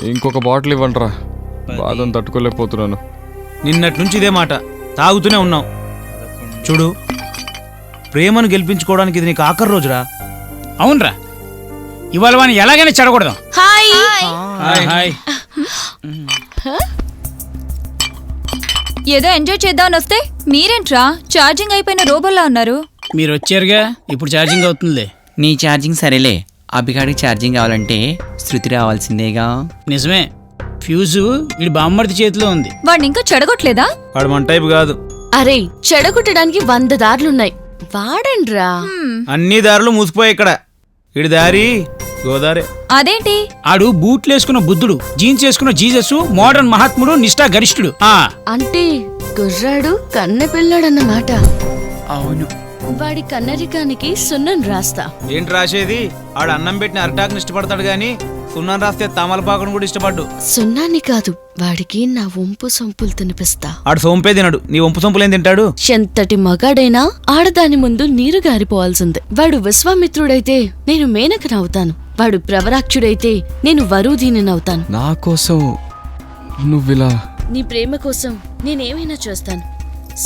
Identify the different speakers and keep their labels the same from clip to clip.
Speaker 1: ఇంకొక బాటిల్ ఇవ్వండిరా, బాధను తట్టుకోలేకపోతున్నాను.
Speaker 2: నిన్నటి నుంచి ఇదే మాట తాగుతూనే ఉన్నాం. చూడు, ప్రేమను గెలిపించుకోవడానికి ఇది నీకు ఆఖరి రోజురా.
Speaker 3: అవునరా, ఇవాళ వాడిని ఎలాగైనా చెడకూడదు.
Speaker 4: Hi
Speaker 2: hi hi.
Speaker 4: ఏదో ఎంజాయ్ చేద్దామని వస్తే మీరేంట్రా ఛార్జింగ్ అయిపోయిన రోబోలా ఉన్నారు?
Speaker 3: మీరు వచ్చారుగా, ఇప్పుడు ఛార్జింగ్ అవుతుందిలే.
Speaker 5: నీ ఛార్జింగ్ సరేలే, అభిగాడికి ఛార్జింగ్ కావాలంటే శృతి రావాల్సిందేగా.
Speaker 3: నిజమే, ఫ్యూజు వీడి బామ్మర్ది చేతిలో ఉంది.
Speaker 4: వాడిని ఇంకా చెడగొట్టలేదా?
Speaker 2: వాడు మన టైపు కాదు.
Speaker 6: అరే, చెడగొట్టడానికి 100 దారులున్నాయి, వాడండ్రా.
Speaker 2: అన్ని దారులు మూసిపోయాయి ఇక్కడ. ఇడి దారి గోదారే.
Speaker 4: అదేంటి?
Speaker 3: ఆడు బూట్లు వేసుకున్న బుద్ధుడు, జీన్స్ వేసుకున్న జీసస్, మోడర్న్ మహాత్ముడు, నిష్ఠా గరిష్ఠుడు.
Speaker 6: అంటే కుర్రాడు కన్నె పిల్లాడన్నమాట.
Speaker 3: అవును,
Speaker 6: వాడి కన్నరికానికి సున్నం రాస్తా.
Speaker 2: ఏంటి రాసేది? ఆడు అన్నం పెట్టిన అరటాకుని ఇష్టపడతాడు గాని సున్నం రాస్తే తమలపాకును కూడా ఇష్టపడ్డు.
Speaker 6: సున్నాన్ని కాదు, వాడికి నా వంపు సొంపులు తినిపిస్తా.
Speaker 2: ఆడు సోంపే తినడు, నీ వంపు సొంపులేం తింటాడు?
Speaker 6: ఎంతటి మగాడైనా ఆడదాని ముందు నీరు గారిపోవాల్సిందే. వాడు విశ్వామిత్రుడైతే నేను మేనకనవుతాను, వాడు ప్రవరాక్షుడైతే నేను వరూధీనవుతాను.
Speaker 1: నా కోసం నువ్విలా?
Speaker 6: నీ ప్రేమ కోసం నేనేమైనా చేస్తాను.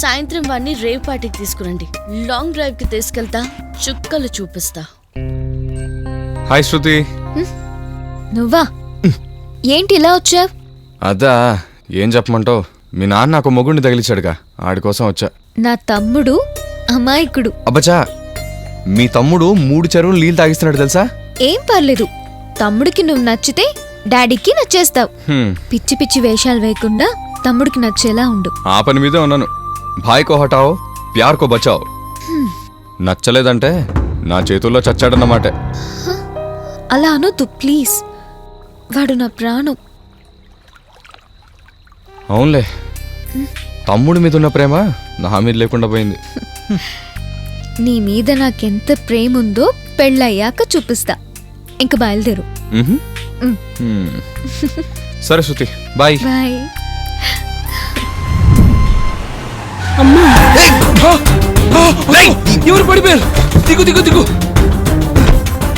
Speaker 6: సాయంత్రం వాడిని రేవ్ పార్టీకి తీసుకురండి, లాంగ్ డ్రైవ్ కి తీసుకెళ్తా, చుక్కలు చూపిస్తా.
Speaker 1: హాయ్ శృతి.
Speaker 4: నువ్వా? ఏంటి ఇలా వచ్చావ్?
Speaker 1: అదా, ఏం చెప్పమంటావు, మీ నాన్న నాకు మొగుడిని తగిలించాడుగా, ఆడి కోసం వచ్చా.
Speaker 4: నా తమ్ముడు అమాయకుడు.
Speaker 1: అబ్బచా, మీ తమ్ముడు 3 చెరువులు నీళ్ళు తాగిస్తున్నాడు తెలుసా?
Speaker 4: ఏం పర్లేదు, తమ్ముడికి నువ్వు నచ్చితే డాడీకి నచ్చేస్తావు. పిచ్చి పిచ్చి వేషాలు వేయకుండా తమ్ముడికి నచ్చేలా ఉండు.
Speaker 1: ఆ పని మీదే ఉన్నాను. భాయ్ కో హటాओ, ప్యార్ కో బచాओ. నచ్చలేదంటే నా చేతుల్లో చచ్చాడన్నమాట.
Speaker 4: అలా అనొద్దు ప్లీజ్, వాడు నా ప్రాణం.
Speaker 1: అవునులే, తమ్ముడి మీద ఉన్న ప్రేమ నా మీద లేకుండా పోయింది.
Speaker 4: నీ మీద నాకెంత ప్రేమ ఉందో పెళ్ళయ్యాక చూపిస్తా. ఇంక బయలుదేరు.
Speaker 1: సరే శృతి, బాయ్.
Speaker 4: బాయ్.
Speaker 3: ఎవరు పడిపోయారు? దిగు దిగు దిగు.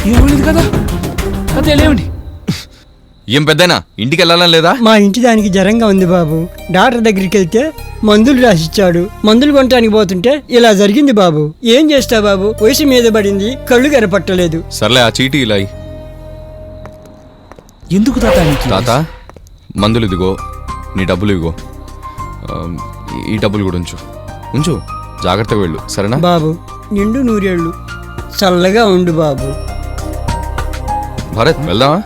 Speaker 3: ఏమలేదు కదా, అదేలేమండి.
Speaker 1: ఏం పెద్దనా, ఇంటికి వెళ్ళాలని లేదా?
Speaker 7: మా ఇంటి దానికి జ్వరంగా ఉంది బాబు. డాక్టర్ దగ్గరికి వెళ్తే మందులు రాసిచ్చాడు. మందులు కొనటానికి పోతుంటే ఇలా జరిగింది బాబు. ఏం చేస్తా బాబు, వయసు మీద పడింది, కళ్ళు కనపట్టలేదు.
Speaker 1: సర్లే, ఆ చీటీ ఇలా ఇయ్యి.
Speaker 3: ఎందుకు
Speaker 1: తాత, మందులు ఇదిగో, నీ డబ్బులు ఇదిగో, ఈ డబ్బులు కూడా ఉంచు. ఉంచు, జాగ్రత్తగా వెళ్ళు, సరేనా
Speaker 7: బాబు? నిండు 100 ఏళ్ళు చల్లగా ఉండు బాబు.
Speaker 1: భరత్, వెళ్దామా?